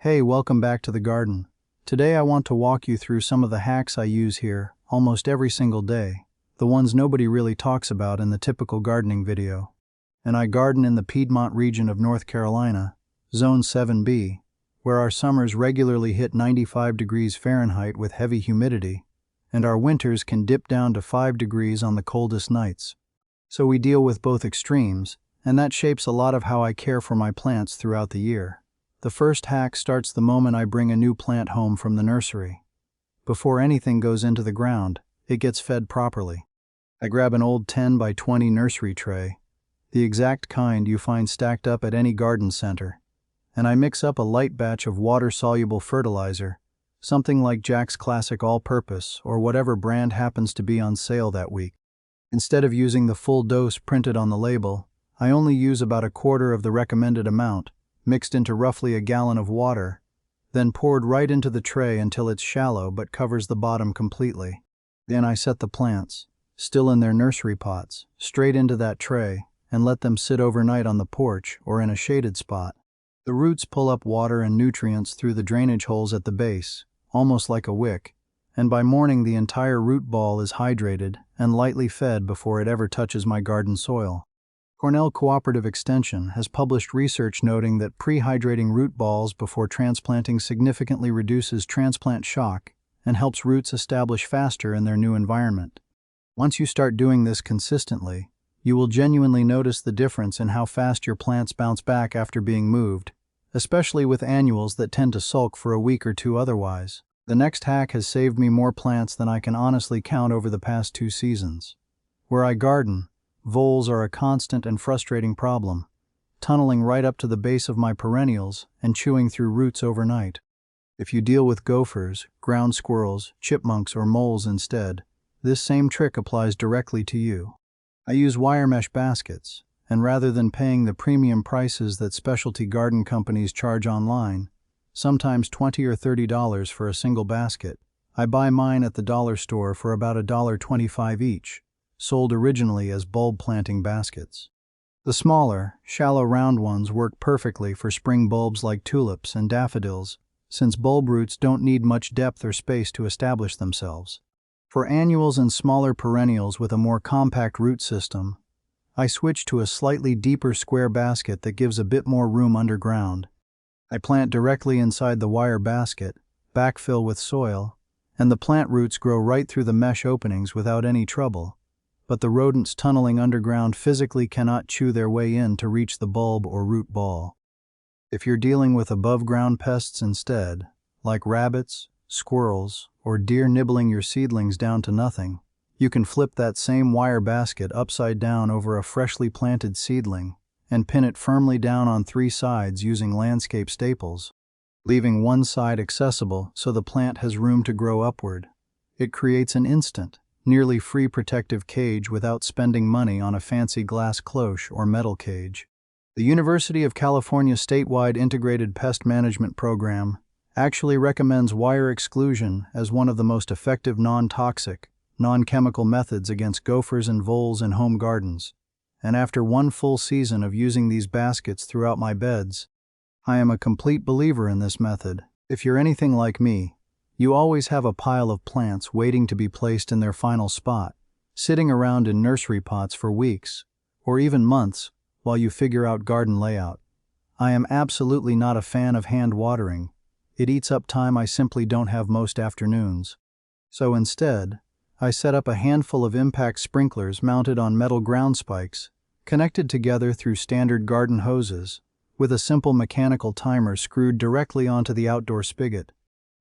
Hey, welcome back to the garden. Today I want to walk you through some of the hacks I use here almost every single day, the ones nobody really talks about in the typical gardening video. And I garden in the Piedmont region of North Carolina, Zone 7B, where our summers regularly hit 95 degrees Fahrenheit with heavy humidity, and our winters can dip down to 5 degrees on the coldest nights. So we deal with both extremes, and that shapes a lot of how I care for my plants throughout the year. The first hack starts the moment I bring a new plant home from the nursery. Before anything goes into the ground, it gets fed properly. I grab an old 10 by 20 nursery tray, the exact kind you find stacked up at any garden center, and I mix up a light batch of water-soluble fertilizer, something like Jack's Classic All-Purpose or whatever brand happens to be on sale that week. Instead of using the full dose printed on the label, I only use about a quarter of the recommended amount, mixed into roughly a gallon of water, then poured right into the tray until it's shallow but covers the bottom completely. Then I set the plants, still in their nursery pots, straight into that tray and let them sit overnight on the porch or in a shaded spot. The roots pull up water and nutrients through the drainage holes at the base, almost like a wick, and by morning the entire root ball is hydrated and lightly fed before it ever touches my garden soil. Cornell Cooperative Extension has published research noting that pre-hydrating root balls before transplanting significantly reduces transplant shock and helps roots establish faster in their new environment. Once you start doing this consistently, you will genuinely notice the difference in how fast your plants bounce back after being moved, especially with annuals that tend to sulk for a week or two otherwise. The next hack has saved me more plants than I can honestly count over the past 2 seasons. Where I garden, voles are a constant and frustrating problem, tunneling right up to the base of my perennials and chewing through roots overnight. If you deal with gophers, ground squirrels, chipmunks, or moles instead, this same trick applies directly to you. I use wire mesh baskets, and rather than paying the premium prices that specialty garden companies charge online, sometimes $20 or $30 for a single basket, I buy mine at the dollar store for about $1.25 each, sold originally as bulb planting baskets. The smaller, shallow round ones work perfectly for spring bulbs like tulips and daffodils, since bulb roots don't need much depth or space to establish themselves. For annuals and smaller perennials with a more compact root system, I switch to a slightly deeper square basket that gives a bit more room underground. I plant directly inside the wire basket, backfill with soil, and the plant roots grow right through the mesh openings without any trouble. But the rodents tunneling underground physically cannot chew their way in to reach the bulb or root ball. If you're dealing with above-ground pests instead, like rabbits, squirrels, or deer nibbling your seedlings down to nothing, you can flip that same wire basket upside down over a freshly planted seedling and pin it firmly down on 3 sides using landscape staples, leaving one side accessible so the plant has room to grow upward. It creates an instant, nearly free protective cage without spending money on a fancy glass cloche or metal cage. The University of California statewide integrated pest management program actually recommends wire exclusion as one of the most effective non-toxic, non-chemical methods against gophers and voles in home gardens. And after 1 full season of using these baskets throughout my beds, I am a complete believer in this method. If you're anything like me, you always have a pile of plants waiting to be placed in their final spot, sitting around in nursery pots for weeks, or even months, while you figure out garden layout. I am absolutely not a fan of hand watering. It eats up time I simply don't have most afternoons. So instead, I set up a handful of impact sprinklers mounted on metal ground spikes, connected together through standard garden hoses, with a simple mechanical timer screwed directly onto the outdoor spigot.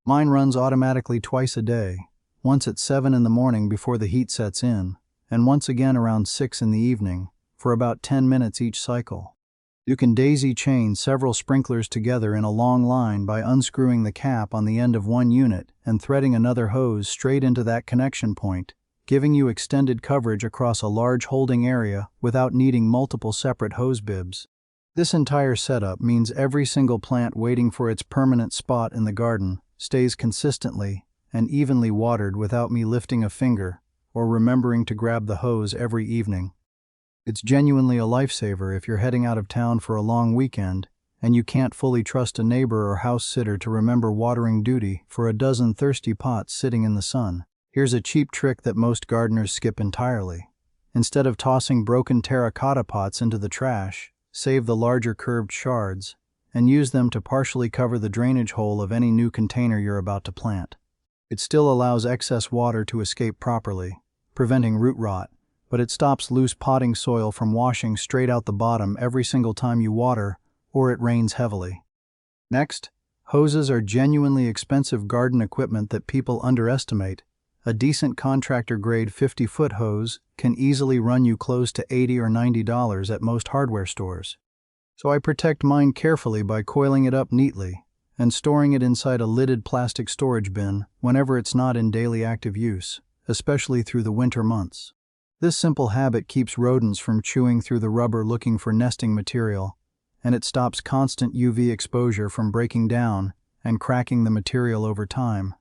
Mine runs automatically twice a day, once at 7 in the morning before the heat sets in, and once again around 6 in the evening, for about 10 minutes each cycle. You can daisy chain several sprinklers together in a long line by unscrewing the cap on the end of one unit and threading another hose straight into that connection point, giving you extended coverage across a large holding area without needing multiple separate hose bibs. This entire setup means every single plant waiting for its permanent spot in the garden stays consistently and evenly watered without me lifting a finger or remembering to grab the hose every evening. It's genuinely a lifesaver if you're heading out of town for a long weekend and you can't fully trust a neighbor or house sitter to remember watering duty for a dozen thirsty pots sitting in the sun. Here's a cheap trick that most gardeners skip entirely. Instead of tossing broken terracotta pots into the trash, save the larger curved shards and use them to partially cover the drainage hole of any new container you're about to plant. It still allows excess water to escape properly, preventing root rot, but it stops loose potting soil from washing straight out the bottom every single time you water or it rains heavily. Next, hoses are genuinely expensive garden equipment that people underestimate. A decent contractor-grade 50-foot hose can easily run you close to $80 or $90 at most hardware stores. So I protect mine carefully by coiling it up neatly and storing it inside a lidded plastic storage bin whenever it's not in daily active use, especially through the winter months. This simple habit keeps rodents from chewing through the rubber looking for nesting material, and it stops constant UV exposure from breaking down and cracking the material over time,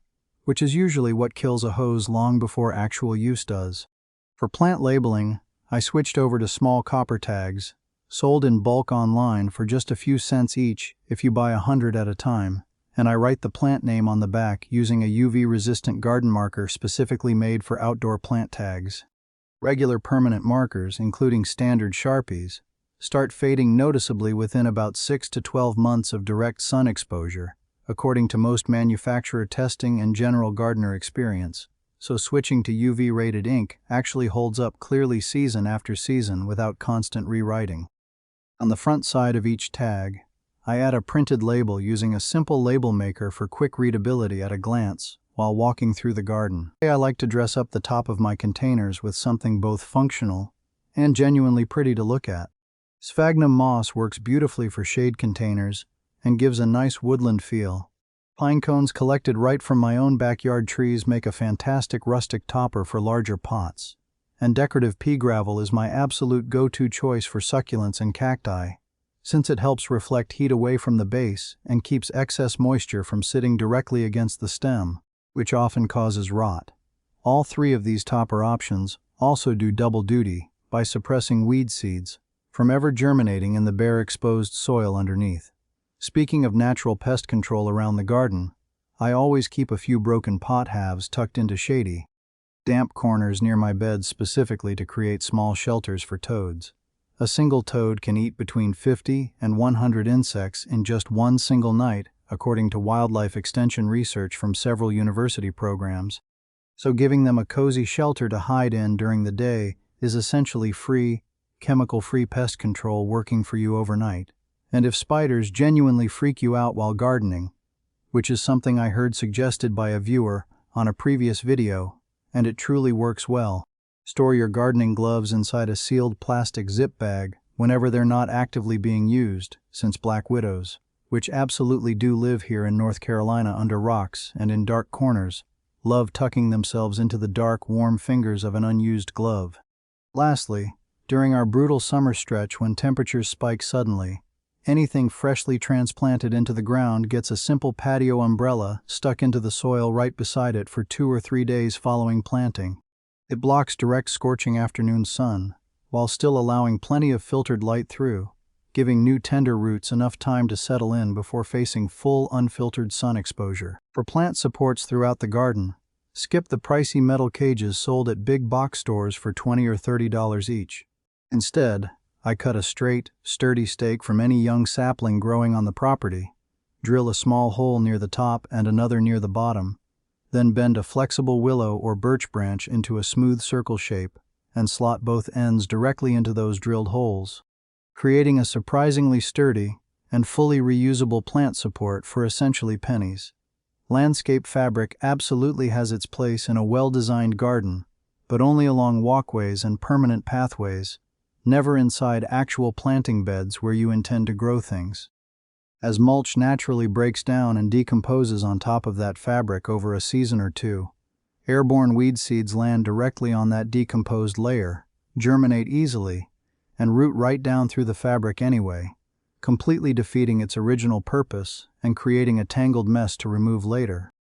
which is usually what kills a hose long before actual use does. For plant labeling, I switched over to small copper tags, sold in bulk online for just a few cents each if you buy 100 at a time, and I write the plant name on the back using a UV-resistant garden marker specifically made for outdoor plant tags. Regular permanent markers, including standard Sharpies, start fading noticeably within about 6 to 12 months of direct sun exposure, according to most manufacturer testing and general gardener experience, so switching to UV-rated ink actually holds up clearly season after season without constant rewriting. On the front side of each tag, I add a printed label using a simple label maker for quick readability at a glance while walking through the garden. I like to dress up the top of my containers with something both functional and genuinely pretty to look at. Sphagnum moss works beautifully for shade containers and gives a nice woodland feel. Pine cones collected right from my own backyard trees make a fantastic rustic topper for larger pots. And decorative pea gravel is my absolute go-to choice for succulents and cacti, since it helps reflect heat away from the base and keeps excess moisture from sitting directly against the stem, which often causes rot. All three of these topper options also do double duty by suppressing weed seeds from ever germinating in the bare exposed soil underneath. Speaking of natural pest control around the garden, I always keep a few broken pot halves tucked into shady, damp corners near my beds specifically to create small shelters for toads. A single toad can eat between 50 and 100 insects in just one single night, according to wildlife extension research from several university programs. So giving them a cozy shelter to hide in during the day is essentially free, chemical-free pest control working for you overnight. And if spiders genuinely freak you out while gardening, which is something I heard suggested by a viewer on a previous video, and it truly works well, store your gardening gloves inside a sealed plastic zip bag whenever they're not actively being used, since black widows, which absolutely do live here in North Carolina under rocks and in dark corners, love tucking themselves into the dark, warm fingers of an unused glove. Lastly, during our brutal summer stretch when temperatures spike suddenly, anything freshly transplanted into the ground gets a simple patio umbrella stuck into the soil right beside it for 2 or 3 days following planting. It blocks direct scorching afternoon sun, while still allowing plenty of filtered light through, giving new tender roots enough time to settle in before facing full unfiltered sun exposure. For plant supports throughout the garden, skip the pricey metal cages sold at big box stores for $20 or $30 each. Instead, I cut a straight, sturdy stake from any young sapling growing on the property, drill a small hole near the top and another near the bottom, then bend a flexible willow or birch branch into a smooth circle shape and slot both ends directly into those drilled holes, creating a surprisingly sturdy and fully reusable plant support for essentially pennies. Landscape fabric absolutely has its place in a well-designed garden, but only along walkways and permanent pathways, never inside actual planting beds where you intend to grow things. As mulch naturally breaks down and decomposes on top of that fabric over a season or two, airborne weed seeds land directly on that decomposed layer, germinate easily, and root right down through the fabric anyway, completely defeating its original purpose and creating a tangled mess to remove later.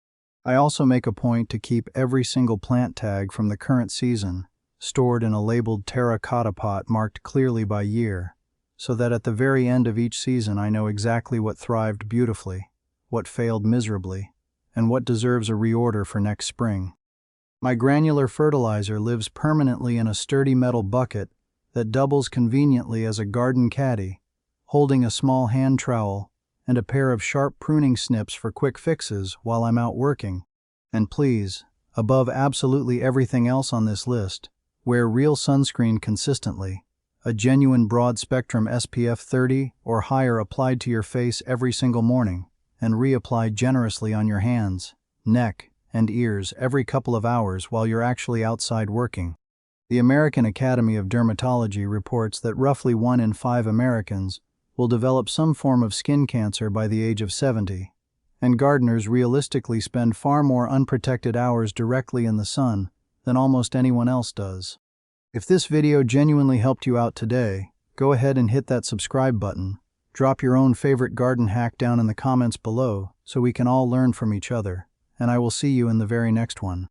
I also make a point to keep every single plant tag from the current season stored in a labeled terracotta pot marked clearly by year, so that at the very end of each season I know exactly what thrived beautifully, what failed miserably, and what deserves a reorder for next spring. My granular fertilizer lives permanently in a sturdy metal bucket that doubles conveniently as a garden caddy, holding a small hand trowel and a pair of sharp pruning snips for quick fixes while I'm out working. And please, above absolutely everything else on this list, wear real sunscreen consistently, a genuine broad-spectrum SPF 30 or higher applied to your face every single morning, and reapplied generously on your hands, neck, and ears every couple of hours while you're actually outside working. The American Academy of Dermatology reports that roughly 1 in 5 Americans will develop some form of skin cancer by the age of 70, and gardeners realistically spend far more unprotected hours directly in the sun than almost anyone else does. If this video genuinely helped you out today, go ahead and hit that subscribe button. Drop your own favorite garden hack down in the comments below so we can all learn from each other, and I will see you in the very next one.